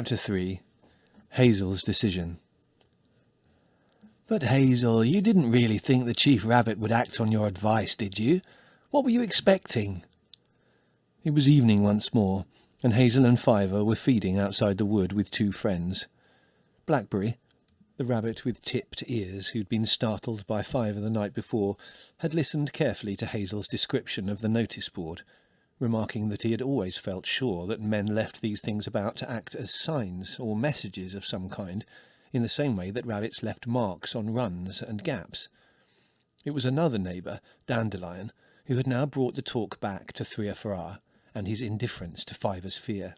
Chapter 3. Hazel's Decision. "But Hazel, you didn't really think the Chief Rabbit would act on your advice, did you? What were you expecting?" It was evening once more, and Hazel and Fiver were feeding outside the wood with two friends. Blackberry, the rabbit with tipped ears who'd been startled by Fiver the night before, had listened carefully to Hazel's description of the notice board, remarking that he had always felt sure that men left these things about to act as signs or messages of some kind, in the same way that rabbits left marks on runs and gaps. It was another neighbour, Dandelion, who had now brought the talk back to 3 and his indifference to Fiver's fear.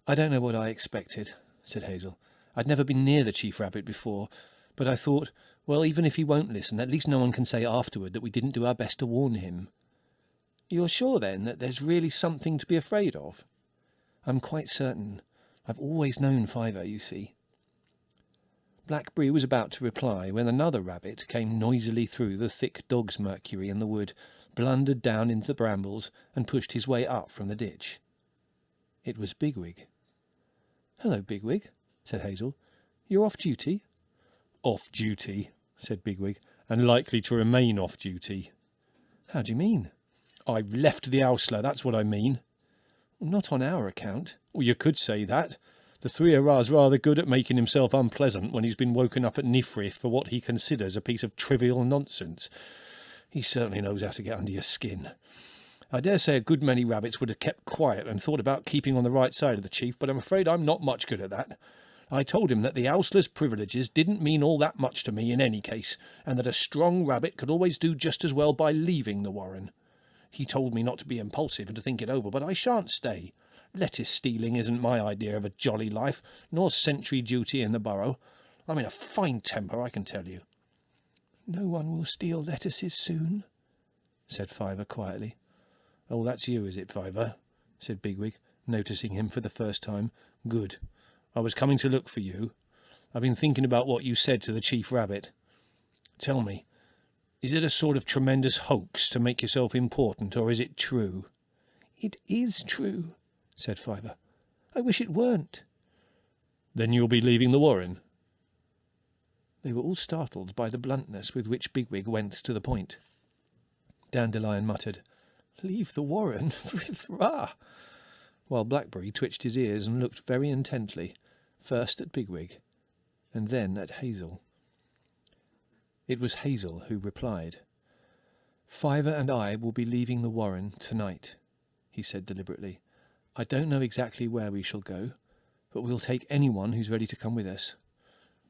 "I don't know what I expected," said Hazel. "I'd never been near the Chief Rabbit before, but I thought, well, even if he won't listen, at least no one can say afterward that we didn't do our best to warn him." "You're sure, then, that there's really something to be afraid of?" "I'm quite certain. I've always known Fiver, you see." Blackberry was about to reply when another rabbit came noisily through the thick dog's mercury in the wood, blundered down into the brambles, and pushed his way up from the ditch. It was Bigwig. "Hello, Bigwig," said Hazel. "You're off duty?" "Off duty," said Bigwig, "and likely to remain off duty." "How do you mean?" "I've left the Owsler, that's what I mean." "Not on our account." "Well, you could say that. The 3's rather good at making himself unpleasant when he's been woken up at Nifrith for what he considers a piece of trivial nonsense. He certainly knows how to get under your skin. I dare say a good many rabbits would have kept quiet and thought about keeping on the right side of the chief, but I'm afraid I'm not much good at that. I told him that the Owsler's privileges didn't mean all that much to me in any case, and that a strong rabbit could always do just as well by leaving the warren. He told me not to be impulsive and to think it over, but I shan't stay. Lettuce stealing isn't my idea of a jolly life, nor sentry duty in the burrow. I'm in a fine temper, I can tell you." "No one will steal lettuces soon," said Fiver quietly. "Oh, that's you, is it, Fiver?" said Bigwig, noticing him for the first time. "Good. I was coming to look for you. I've been thinking about what you said to the Chief Rabbit. Tell me, is it a sort of tremendous hoax to make yourself important, or is it true?" "It is true," said Fiver. "I wish it weren't." "Then you'll be leaving the warren?" They were all startled by the bluntness with which Bigwig went to the point. Dandelion muttered, "Leave the warren? Frith-rah!" while Blackberry twitched his ears and looked very intently, first at Bigwig, and then at Hazel. It was Hazel who replied. "Fiver and I will be leaving the warren tonight," he said deliberately. "I don't know exactly where we shall go, but we'll take anyone who's ready to come with us."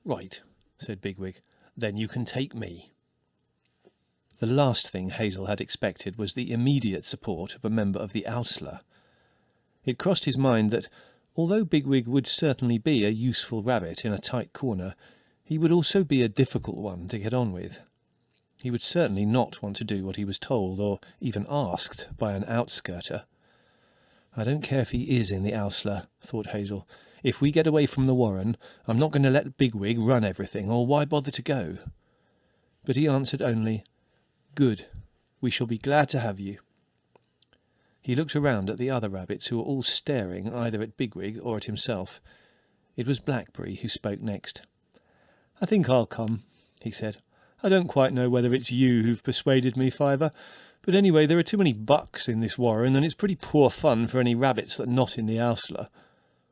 "Right," said Bigwig. "Then you can take me." The last thing Hazel had expected was the immediate support of a member of the Owsler. It crossed his mind that, although Bigwig would certainly be a useful rabbit in a tight corner, he would also be a difficult one to get on with. He would certainly not want to do what he was told, or even asked, by an outskirter. "I don't care if he is in the Owsler," thought Hazel. "If we get away from the warren, I'm not going to let Bigwig run everything, or why bother to go?" But he answered only, "Good. We shall be glad to have you." He looked around at the other rabbits, who were all staring either at Bigwig or at himself. It was Blackberry who spoke next. "I think I'll come," he said. "I don't quite know whether it's you who've persuaded me, Fiver, but anyway, there are too many bucks in this warren, and it's pretty poor fun for any rabbits that are not in the Owsler.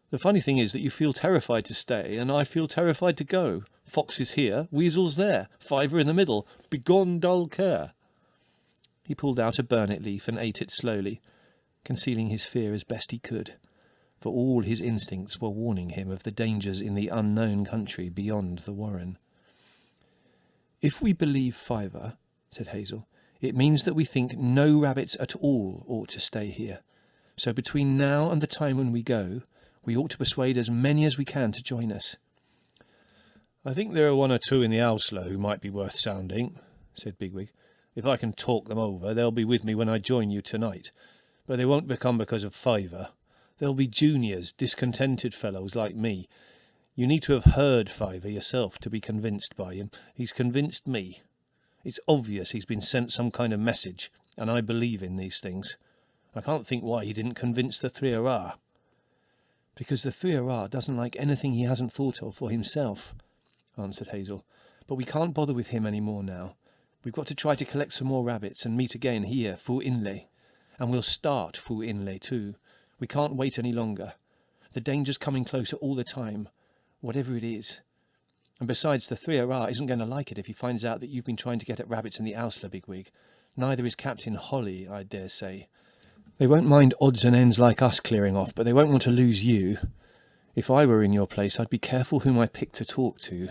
The funny thing is that you feel terrified to stay, and I feel terrified to go. Foxes here, weasels there, Fiver in the middle. Begone dull care." He pulled out a burnet leaf and ate it slowly, concealing his fear as best he could, for all his instincts were warning him of the dangers in the unknown country beyond the warren. "If we believe Fiver," said Hazel, "it means that we think no rabbits at all ought to stay here. So between now and the time when we go, we ought to persuade as many as we can to join us." "I think there are one or two in the Owsler who might be worth sounding," said Bigwig. "If I can talk them over, they'll be with me when I join you tonight. But they won't become because of Fiver. They'll be juniors, discontented fellows like me. You need to have heard Fiver yourself to be convinced by him. He's convinced me. It's obvious he's been sent some kind of message, and I believe in these things. I can't think why he didn't convince the 3 Because the 3RR doesn't like anything he hasn't thought of for himself, answered Hazel. But we can't bother with him any more now. We've got to try to collect some more rabbits and meet again here, Fu Inlay. And we'll start Fu Inlay too. We can't wait any longer. The danger's coming closer all the time, whatever it is. And besides, the 3RR isn't going to like it if he finds out that you've been trying to get at rabbits in the Ausla, Bigwig. Neither is Captain Holly, I dare say. They won't mind odds and ends like us clearing off, but they won't want to lose you. If I were in your place, I'd be careful whom I pick to talk to.